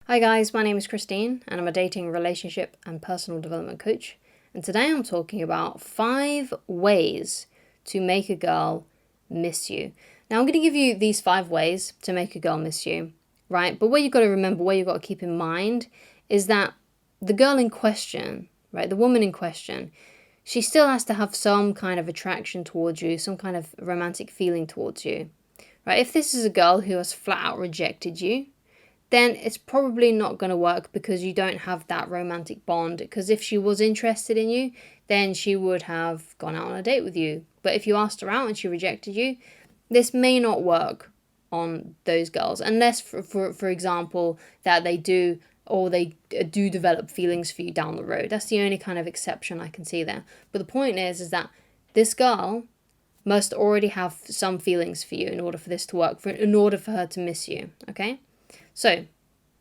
Hi guys, my name is Christine and I'm a dating, relationship and personal development coach. And today I'm talking about 5 ways to make a girl miss you. Now I'm going to give you these 5 ways to make a girl miss you, right? But what you've got to remember, what you've got to keep in mind is that the girl in question, right, the woman in question, she still has to have some kind of attraction towards you, some kind of romantic feeling towards you, right? If this is a girl who has flat out rejected you, then it's probably not going to work because you don't have that romantic bond. Because if she was interested in you, then she would have gone out on a date with you. But if you asked her out and she rejected you, this may not work on those girls. Unless, for example, that they do develop feelings for you down the road. That's the only kind of exception I can see there. But the point is that this girl must already have some feelings for you in order for this to work, in order for her to miss you, okay? So,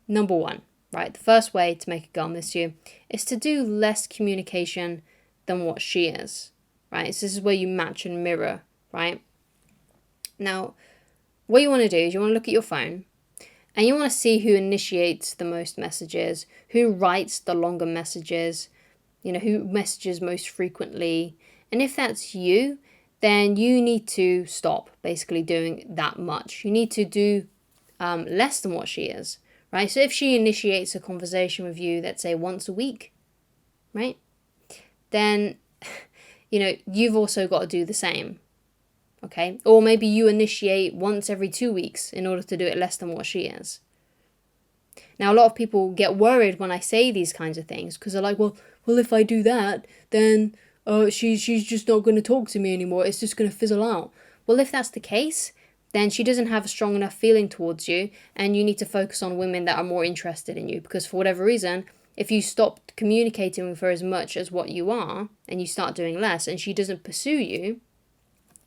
number 1, right? The first way to make a girl miss you is to do less communication than what she is, right? So this is where you match and mirror, right? Now, what you want to do is you want to look at your phone and you want to see who initiates the most messages, who writes the longer messages, who messages most frequently. And if that's you, then you need to stop basically doing that much. You need to do less than what she is, right? So if she initiates a conversation with you, let's say once a week, right? Then, you've also got to do the same, okay? Or maybe you initiate once every 2 weeks in order to do it less than what she is. Now, a lot of people get worried when I say these kinds of things because they're like, well, if I do that, then she's just not going to talk to me anymore. It's just going to fizzle out. Well, if that's the case, then she doesn't have a strong enough feeling towards you, and you need to focus on women that are more interested in you, because for whatever reason, if you stop communicating with her as much as what you are, and you start doing less, and she doesn't pursue you,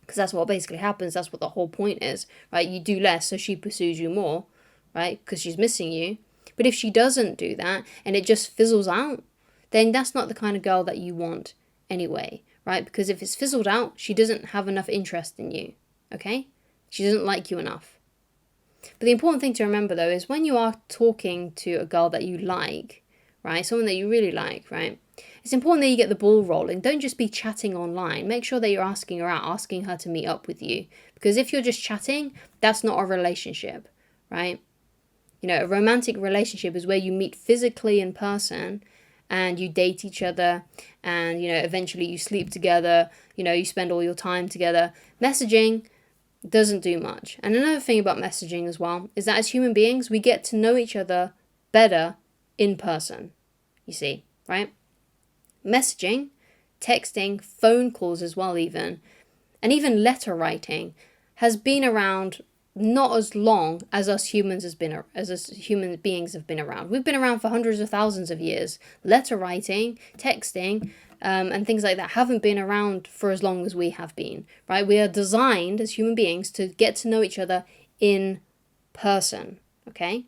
because that's what basically happens, that's what the whole point is, right? You do less, so she pursues you more, right? Because she's missing you. But if she doesn't do that, and it just fizzles out, then that's not the kind of girl that you want anyway, right? Because if it's fizzled out, she doesn't have enough interest in you, okay? She doesn't like you enough. But the important thing to remember, though, is when you are talking to a girl that you like, right, someone that you really like, right, it's important that you get the ball rolling. Don't just be chatting online. Make sure that you're asking her out, asking her to meet up with you. Because if you're just chatting, that's not a relationship, right? A romantic relationship is where you meet physically in person and you date each other and, eventually you sleep together, you spend all your time together. Messaging doesn't do much. And another thing about messaging as well is that as human beings, we get to know each other better in person, you see, right? Messaging, texting, phone calls as well even, and even letter writing has been around not as long as us human beings have been around. We've been around for hundreds of thousands of years. Letter writing, texting, and things like that haven't been around for as long as we have been, right? We are designed as human beings to get to know each other in person, okay?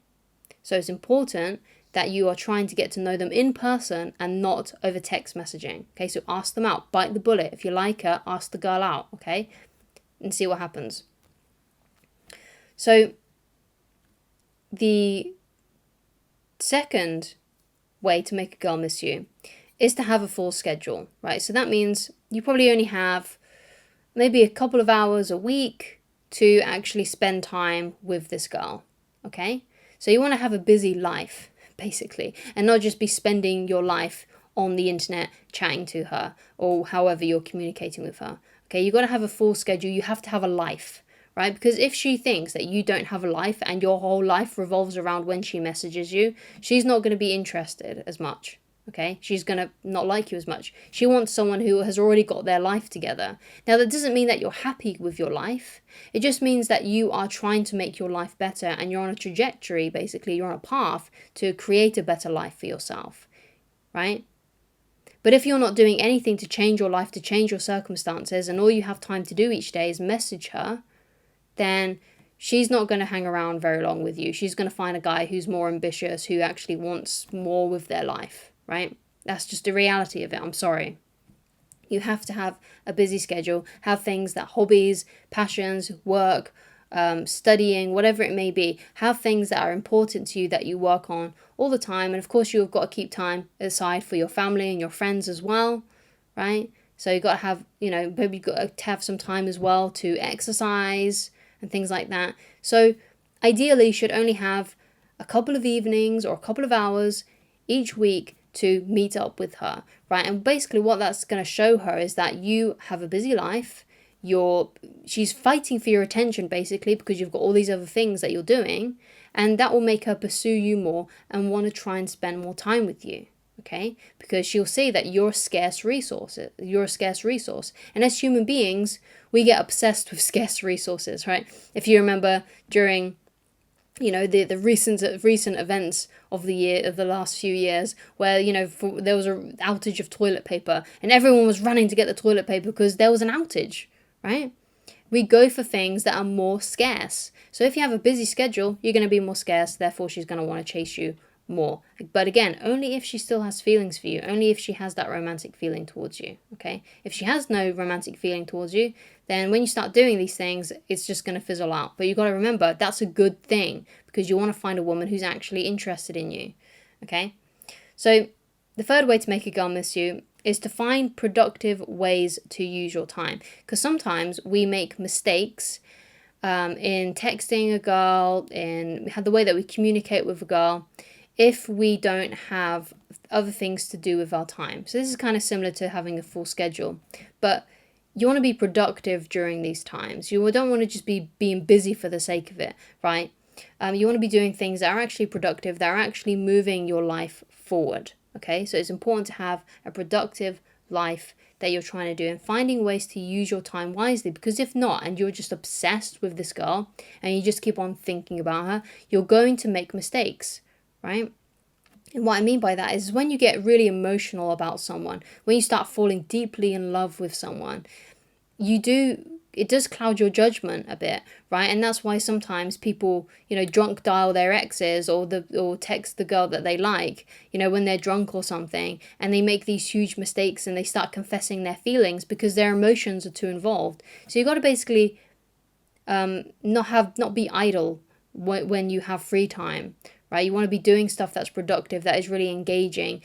So it's important that you are trying to get to know them in person and not over text messaging, okay? So ask them out, bite the bullet. If you like her, ask the girl out, okay? And see what happens. So the second way to make a girl miss you is to have a full schedule, right? So that means you probably only have maybe a couple of hours a week to actually spend time with this girl, okay? So you want to have a busy life, basically, and not just be spending your life on the internet chatting to her or however you're communicating with her, okay? You've got to have a full schedule. You have to have a life, right? Because if she thinks that you don't have a life and your whole life revolves around when she messages you, she's not going to be interested as much. Okay, she's going to not like you as much. She wants someone who has already got their life together. Now, that doesn't mean that you're happy with your life. It just means that you are trying to make your life better and you're on a trajectory, basically. You're on a path to create a better life for yourself, right? But if you're not doing anything to change your life, to change your circumstances, and all you have time to do each day is message her, then she's not going to hang around very long with you. She's going to find a guy who's more ambitious, who actually wants more with their life. Right? That's just the reality of it. I'm sorry. You have to have a busy schedule, have things that hobbies, passions, work, studying, whatever it may be. Have things that are important to you that you work on all the time. And of course, you've got to keep time aside for your family and your friends as well, right? So you've got to have, maybe you've got to have some time as well to exercise and things like that. So ideally, you should only have a couple of evenings or a couple of hours each week to meet up with her, right? And basically what that's going to show her is that you have a busy life. She's fighting for your attention basically because you've got all these other things that you're doing, and that will make her pursue you more and want to try and spend more time with you. Okay, because she'll see that you're a scarce resource. And as human beings, we get obsessed with scarce resources, right? If you remember during the recent events of the last few years, where there was an outage of toilet paper and everyone was running to get the toilet paper because there was an outage, right? We go for things that are more scarce. So if you have a busy schedule, you're going to be more scarce, therefore she's going to want to chase you more. But again, only if she still has feelings for you, only if she has that romantic feeling towards you. Okay, if she has no romantic feeling towards you, then when you start doing these things, it's just going to fizzle out. But you got to remember, that's a good thing, because you want to find a woman who's actually interested in you. Okay, so the third way to make a girl miss you is to find productive ways to use your time, because sometimes we make mistakes in texting a girl, in the way that we communicate with a girl, if we don't have other things to do with our time. So this is kind of similar to having a full schedule, but you want to be productive during these times. You don't want to just be being busy for the sake of it, right? You want to be doing things that are actually productive, that are actually moving your life forward, okay? So it's important to have a productive life that you're trying to do, and finding ways to use your time wisely, because if not, and you're just obsessed with this girl and you just keep on thinking about her, you're going to make mistakes, right? And what I mean by that is when you get really emotional about someone, when you start falling deeply in love with someone, it does cloud your judgment a bit, right? And that's why sometimes people, drunk dial their exes or text the girl that they like, when they're drunk or something, and they make these huge mistakes and they start confessing their feelings because their emotions are too involved. So you got to basically not be idle when you have free time, right? You want to be doing stuff that's productive, that is really engaging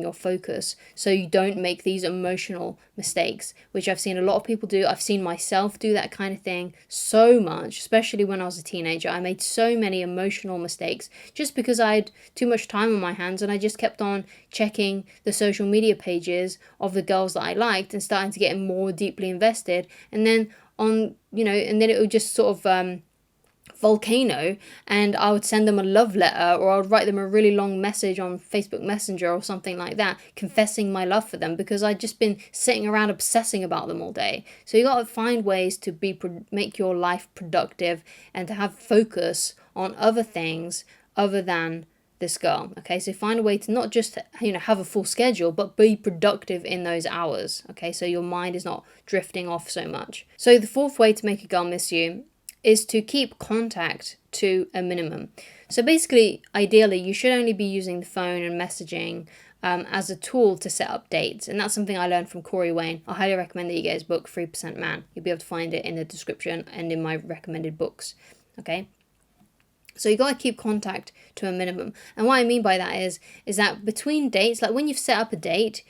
your focus, so you don't make these emotional mistakes, which I've seen a lot of people do. I've seen myself do that kind of thing so much, especially when I was a teenager. I made so many emotional mistakes just because I had too much time on my hands, and I just kept on checking the social media pages of the girls that I liked and starting to get more deeply invested, and then it would just sort of volcano, and I would send them a love letter, or I would write them a really long message on Facebook Messenger or something like that, confessing my love for them, because I'd just been sitting around obsessing about them all day. So you got to find ways to make your life productive and to have focus on other things other than this girl. Okay, so find a way to not just have a full schedule, but be productive in those hours. Okay, so your mind is not drifting off so much. So the fourth way to make a girl miss you is to keep contact to a minimum. So basically, ideally, you should only be using the phone and messaging as a tool to set up dates. And that's something I learned from Corey Wayne. I highly recommend that you get his book, 3% Man. You'll be able to find it in the description and in my recommended books. Okay? So you got to keep contact to a minimum. And what I mean by that is that between dates, like when you've set up a date,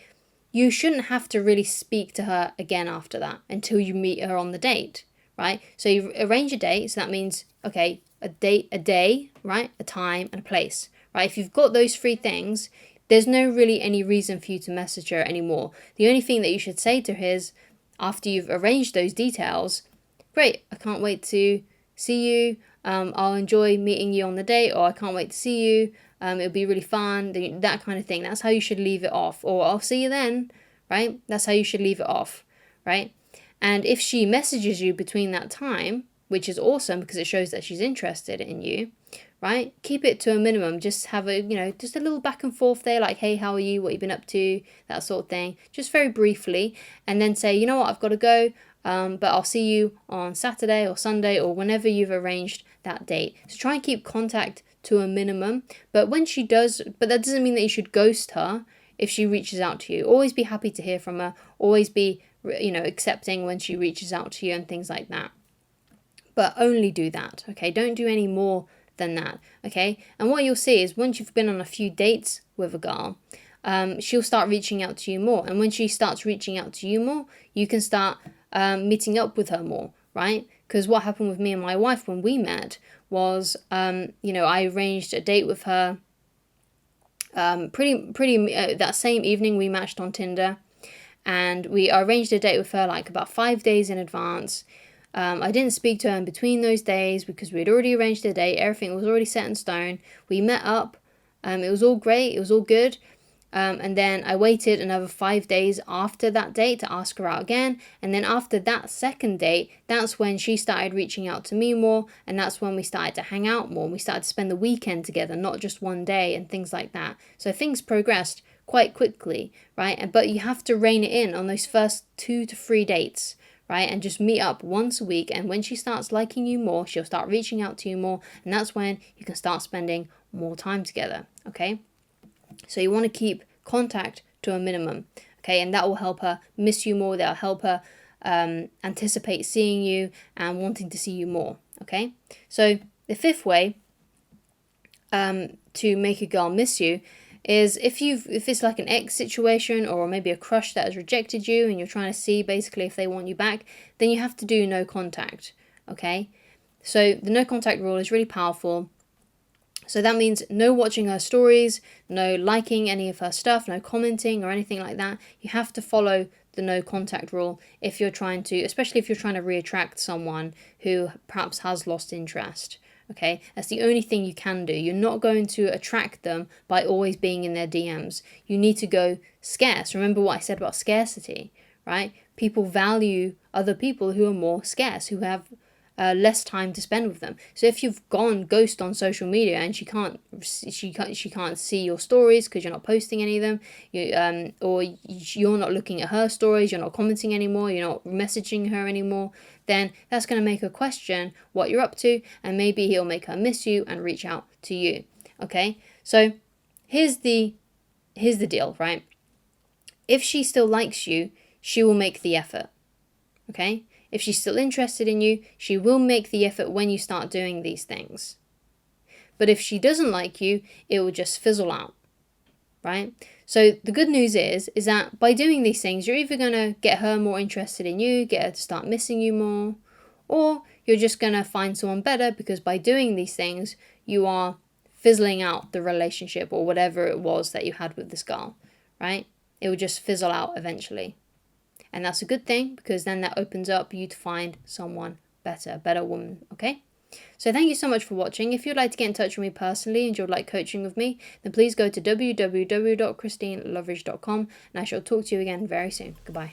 you shouldn't have to really speak to her again after that until you meet her on the date. Right? So you arrange a date, so that means, okay, a day, right? A time and a place, right? If you've got those three things, there's no really any reason for you to message her anymore. The only thing that you should say to her is, after you've arranged those details, great, I can't wait to see you, I'll enjoy meeting you on the date, or I can't wait to see you, it'll be really fun, that kind of thing. That's how you should leave it off. Or I'll see you then, right? That's how you should leave it off, right? And if she messages you between that time, which is awesome because it shows that she's interested in you, right? Keep it to a minimum. Just have just a little back and forth there, like, hey, how are you? What you been up to? That sort of thing. Just very briefly. And then say, you know what, I've got to go, but I'll see you on Saturday or Sunday or whenever you've arranged that date. So try and keep contact to a minimum. But that doesn't mean that you should ghost her if she reaches out to you. Always be happy to hear from her. Always be accepting when she reaches out to you and things like that. but only do that, okay? Don't do any more than that, okay? And what you'll see is once you've been on a few dates with a girl, she'll start reaching out to you more. And when she starts reaching out to you more, you can start meeting up with her more, right? Because what happened with me and my wife when we met was, I arranged a date with her that same evening. We matched on Tinder, and we arranged a date with her like about 5 days in advance. I didn't speak to her in between those days because we had already arranged a date. Everything was already set in stone. We met up. It was all great. It was all good. And then I waited another 5 days after that date to ask her out again. And then after that second date, that's when she started reaching out to me more. And that's when we started to hang out more. We started to spend the weekend together, not just one day and things like that. So things progressed quite quickly, right? But you have to rein it in on those first 2 to 3 dates, right? And just meet up once a week. And when she starts liking you more, she'll start reaching out to you more. And that's when you can start spending more time together, okay? So you want to keep contact to a minimum, okay? And that will help her miss you more. That'll help her anticipate seeing you and wanting to see you more, okay? So the fifth way to make a girl miss you is if it's like an ex situation or maybe a crush that has rejected you and you're trying to see basically if they want you back, then you have to do no contact, okay? So the no contact rule is really powerful. So that means no watching her stories, no liking any of her stuff, no commenting or anything like that. You have to follow the no contact rule if you're trying to, especially if you're trying to reattract someone who perhaps has lost interest. Okay, that's the only thing you can do. You're not going to attract them by always being in their DMs. You need to go scarce. Remember what I said about scarcity, right? People value other people who are more scarce, who have less time to spend with them. So if you've gone ghost on social media and she can't see your stories because you're not posting any of them, or you're not looking at her stories, you're not commenting anymore, you're not messaging her anymore, then that's going to make her question what you're up to, and maybe he'll make her miss you and reach out to you. Okay, so here's the deal, right? If she still likes you, she will make the effort. Okay. If she's still interested in you, she will make the effort when you start doing these things. But if she doesn't like you, it will just fizzle out, right? So the good news is that by doing these things, you're either going to get her more interested in you, get her to start missing you more, or you're just going to find someone better because by doing these things, you are fizzling out the relationship or whatever it was that you had with this girl, right? It will just fizzle out eventually. And that's a good thing because then that opens up you to find someone better, a better woman, okay? So thank you so much for watching. If you'd like to get in touch with me personally and you'd like coaching with me, then please go to www.christineloveridge.com and I shall talk to you again very soon. Goodbye.